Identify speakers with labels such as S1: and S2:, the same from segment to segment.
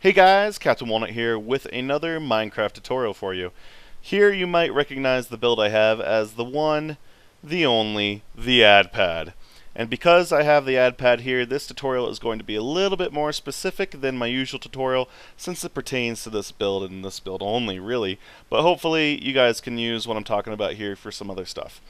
S1: Hey guys, Captain Walnut here with another Minecraft tutorial for you. Here you might recognize the build I have as the one, the only, the ad pad. And because I have the ad pad here, this tutorial is going to be a little bit more specific than my usual tutorial since it pertains to this build and this build only, really. But hopefully you guys can use what I'm talking about here for some other stuff.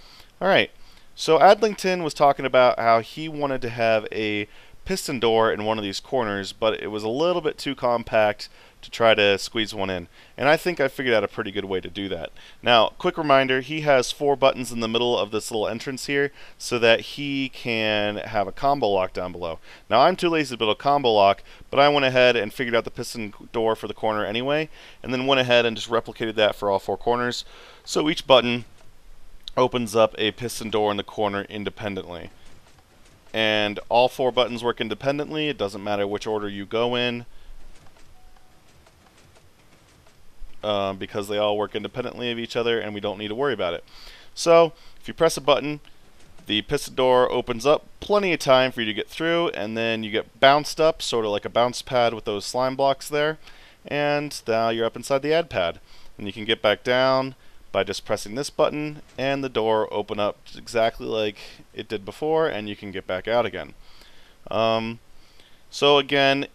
S1: Alright, so Adlington was talking about how he wanted to have a piston door in one of these corners, but it was a little bit too compact to try to squeeze one in. And I think I figured out a pretty good way to do that. Now, quick reminder, he has 4 buttons in the middle of this little entrance here so that he can have a combo lock down below. Now, I'm too lazy to build a combo lock, but I went ahead and figured out the piston door for the corner anyway, and then went ahead and just replicated that for all 4 corners. So each button opens up a piston door in the corner independently. And all 4 buttons work independently. It doesn't matter which order you go in, because they all work independently of each other and we don't need to worry about it. So if you press a button, the piston door opens up, plenty of time for you to get through, and then you get bounced up, sort of like a bounce pad with those slime blocks there, and now you're up inside the ad pad. And you can get back down by just pressing this button, and the door open up exactly like it did before, and you can get back out again. So again,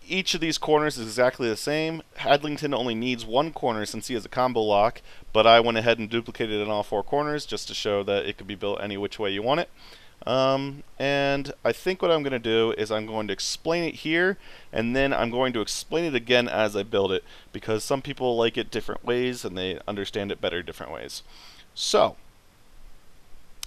S1: each of these corners is exactly the same. Adlington only needs 1 corner since he has a combo lock, but I went ahead and duplicated it in all 4 corners just to show that it could be built any which way you want it. And I think what I'm going to do is I'm going to explain it here, and then I'm going to explain it again as I build it, because some people like it different ways and they understand it better different ways. So,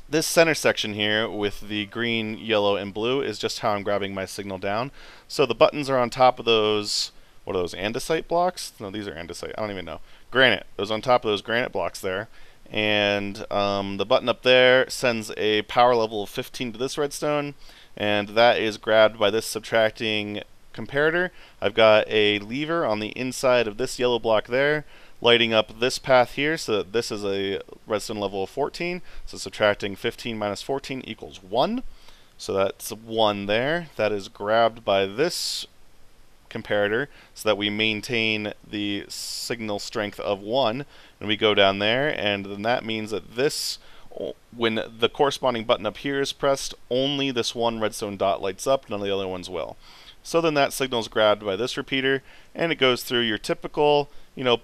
S1: this center section here with the green, yellow, and blue is just how I'm grabbing my signal down. So the buttons are on top of those, what are those, andesite blocks? No, these are andesite, I don't even know. Granite, those on top of those granite blocks there. And the button up there sends a power level of 15 to this redstone, and that is grabbed by this subtracting comparator. I've got a lever on the inside of this yellow block there, lighting up this path here, so that this is a redstone level of 14, so subtracting 15 minus 14 equals 1. So that's 1 there. That is grabbed by this comparator so that we maintain the signal strength of 1, and we go down there, and then that means that this, when the corresponding button up here is pressed, only this one redstone dot lights up, none of the other ones will. So then that signal is grabbed by this repeater, and it goes through your typical,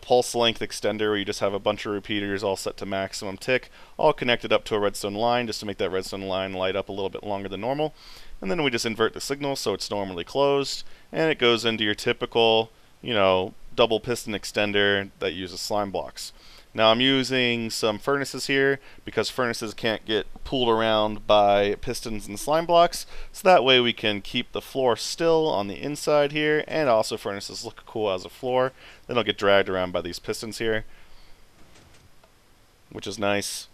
S1: pulse length extender where you just have a bunch of repeaters all set to maximum tick, all connected up to a redstone line just to make that redstone line light up a little bit longer than normal. And then we just invert the signal so it's normally closed, and it goes into your typical, double piston extender that uses slime blocks. Now I'm using some furnaces here because furnaces can't get pulled around by pistons and slime blocks, so that way we can keep the floor still on the inside here, and also furnaces look cool as a floor. They don't get dragged around by these pistons here, which is nice.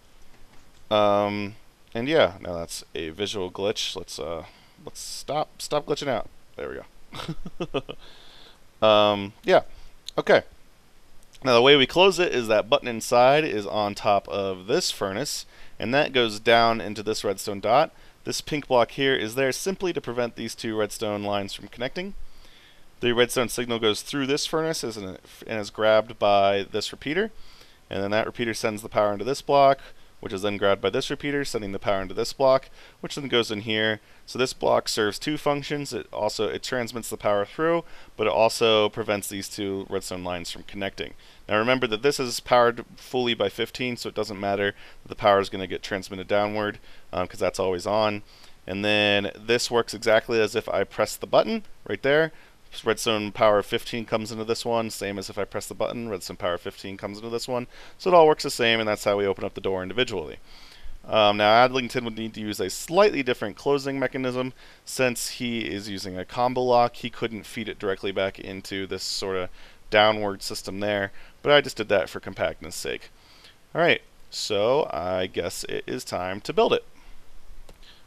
S1: And yeah, now that's a visual glitch. Let's stop glitching out. There we go. Yeah, okay. Now the way we close it is that button inside is on top of this furnace, and that goes down into this redstone dot. This pink block here is there simply to prevent these 2 redstone lines from connecting. The redstone signal goes through this furnace and is grabbed by this repeater, and then that repeater sends the power into this block, which is then grabbed by this repeater, sending the power into this block, which then goes in here. So this block serves 2 functions. It transmits the power through, but it also prevents these 2 redstone lines from connecting. Now remember that this is powered fully by 15, so it doesn't matter that the power is going to get transmitted downward, because that's always on. And then this works exactly as if I press the button right there. Redstone power 15 comes into this one, same as if I press the button, redstone power 15 comes into this one. So it all works the same, and that's how we open up the door individually. Now Adlington would need to use a slightly different closing mechanism. Since he is using a combo lock, he couldn't feed it directly back into this sort of downward system there, but I just did that for compactness sake. Alright, so I guess it is time to build it.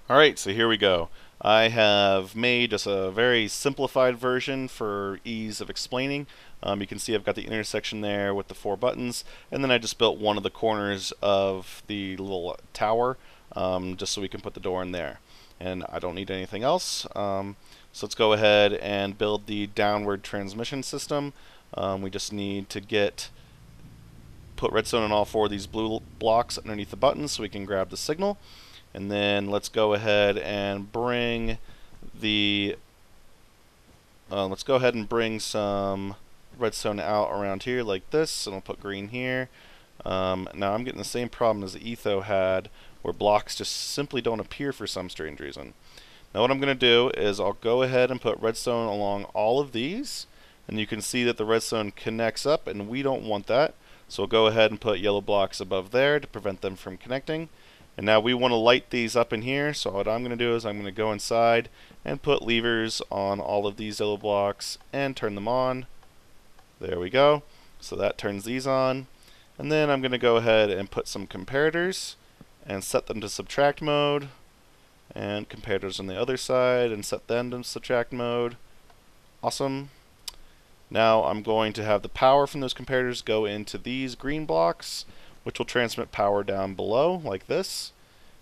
S1: Alright, so here we go. I have made just a very simplified version for ease of explaining. You can see I've got the intersection there with the 4 buttons, and then I just built one of the corners of the little tower just so we can put the door in there. And I don't need anything else. So let's go ahead and build the downward transmission system. We just need to put redstone on all 4 of these blue blocks underneath the buttons so we can grab the signal. And then let's go ahead and bring some redstone out around here like this, and we'll put green here. Now I'm getting the same problem as the Etho had, where blocks just simply don't appear for some strange reason. Now what I'm going to do is I'll go ahead and put redstone along all of these, and you can see that the redstone connects up, and we don't want that. So we'll go ahead and put yellow blocks above there to prevent them from connecting. And now we want to light these up in here, so what I'm going to do is I'm going to go inside and put levers on all of these yellow blocks and turn them on. There we go. So that turns these on. And then I'm going to go ahead and put some comparators and set them to subtract mode. And comparators on the other side and set them to subtract mode. Awesome. Now I'm going to have the power from those comparators go into these green blocks, which will transmit power down below like this.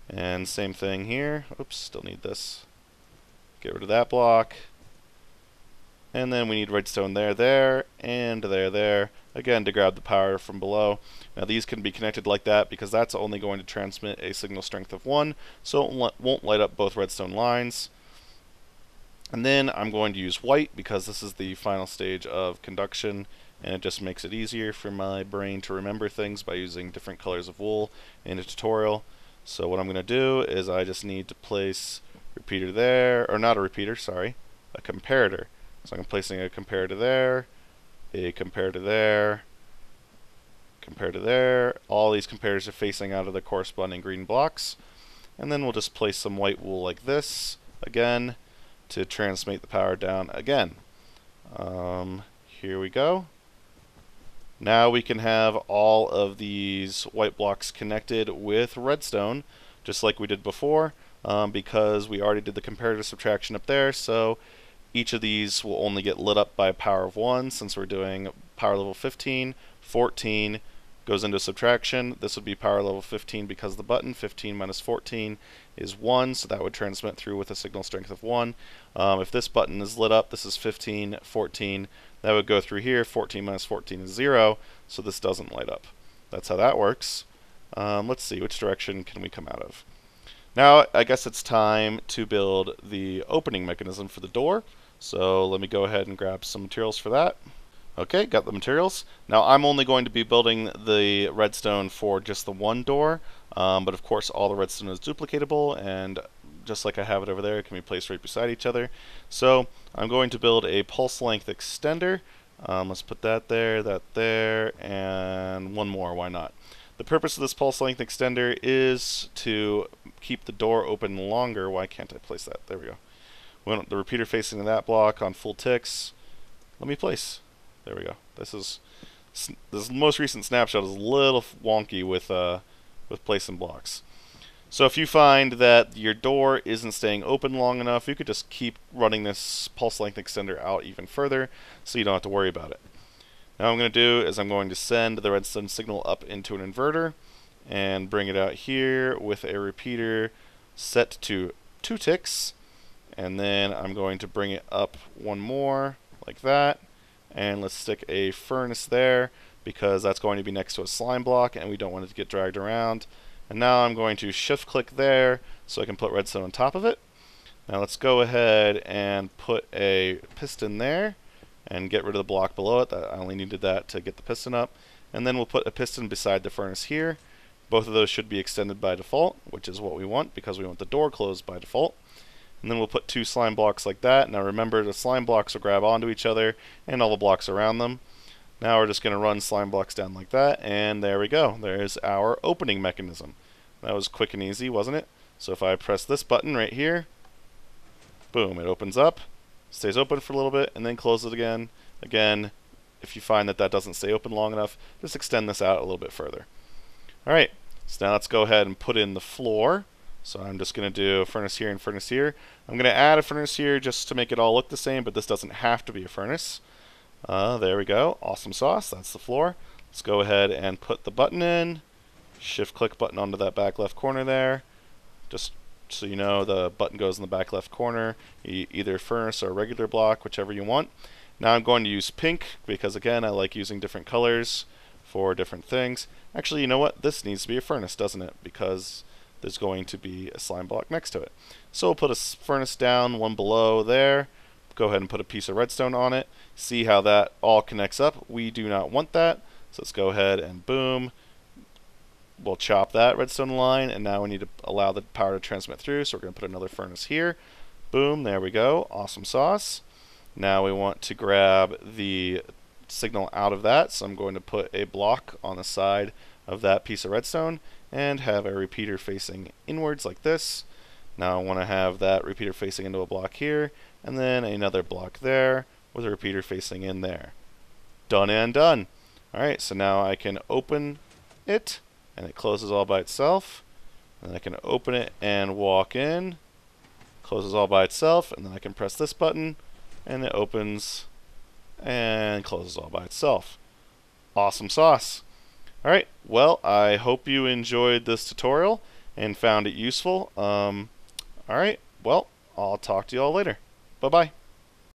S1: And same thing here. Oops, still need this. Get rid of that block. And then we need redstone there, and there. Again, to grab the power from below. Now these can be connected like that because that's only going to transmit a signal strength of 1, so it won't light up both redstone lines. And then I'm going to use white because this is the final stage of conduction, and it just makes it easier for my brain to remember things by using different colors of wool in a tutorial. So what I'm going to do is I just need to place repeater there, or not a repeater, sorry, a comparator. So I'm placing a comparator there, a comparator there, comparator there. All these comparators are facing out of the corresponding green blocks. And then we'll just place some white wool like this, again, to transmit the power down again. Here we go. Now we can have all of these white blocks connected with redstone, just like we did before, because we already did the comparator subtraction up there, so each of these will only get lit up by a power of 1 since we're doing power level 15, 14 goes into subtraction. This would be power level 15 because of the button. 15 minus 14 is 1, so that would transmit through with a signal strength of 1. If this button is lit up, this is 15, 14, that would go through here. 14 minus 14 is 0, so this doesn't light up. That's how that works. Let's see, which direction can we come out of? Now I guess it's time to build the opening mechanism for the door. So let me go ahead and grab some materials for that. Okay, got the materials. Now I'm only going to be building the redstone for just the one door, but of course all the redstone is duplicatable, and just like I have it over there, it can be placed right beside each other. So I'm going to build a pulse length extender. Let's put that there, and one more, why not? The purpose of this pulse length extender is to keep the door open longer. Why can't I place that? There we go. We want the repeater facing to that block on full ticks. Let me place. There we go. This most recent snapshot is a little wonky with placing blocks. So if you find that your door isn't staying open long enough, you could just keep running this pulse length extender out even further, so you don't have to worry about it. Now what I'm going to do is I'm going to send the redstone signal up into an inverter and bring it out here with a repeater set to 2 ticks. And then I'm going to bring it up one more, like that. And let's stick a furnace there, because that's going to be next to a slime block, and we don't want it to get dragged around. And now I'm going to shift-click there, so I can put redstone on top of it. Now let's go ahead and put a piston there, and get rid of the block below it. I only needed that to get the piston up. And then we'll put a piston beside the furnace here. Both of those should be extended by default, which is what we want, because we want the door closed by default. And then we'll put 2 slime blocks like that. Now remember, the slime blocks will grab onto each other and all the blocks around them. Now we're just going to run slime blocks down like that, and there we go. There's our opening mechanism. That was quick and easy, wasn't it? So if I press this button right here, boom, it opens up, stays open for a little bit, and then closes it again. Again, if you find that that doesn't stay open long enough, just extend this out a little bit further. Alright, so now let's go ahead and put in the floor. So I'm just going to do a furnace here and furnace here. I'm going to add a furnace here just to make it all look the same, but this doesn't have to be a furnace. There we go. Awesome sauce. That's the floor. Let's go ahead and put the button in. Shift-click button onto that back left corner there. Just so you know the button goes in the back left corner, either furnace or regular block, whichever you want. Now I'm going to use pink because, again, I like using different colors for different things. Actually, you know what? This needs to be a furnace, doesn't it? Because there's going to be a slime block next to it. So we'll put a furnace down, one below there. Go ahead and put a piece of redstone on it. See how that all connects up. We do not want that. So let's go ahead and boom. We'll chop that redstone line, and now we need to allow the power to transmit through. So we're going to put another furnace here. Boom, there we go. Awesome sauce. Now we want to grab the signal out of that, so I'm going to put a block on the side of that piece of redstone and have a repeater facing inwards like this. Now I want to have that repeater facing into a block here, and then another block there with a repeater facing in there. Done and done. Alright, so now I can open it, and it closes all by itself. And I can open it and walk in. Closes all by itself, and then I can press this button, and it opens and closes all by itself. Awesome sauce. Alright, well, I hope you enjoyed this tutorial and found it useful. Alright, well, I'll talk to you all later. Bye-bye.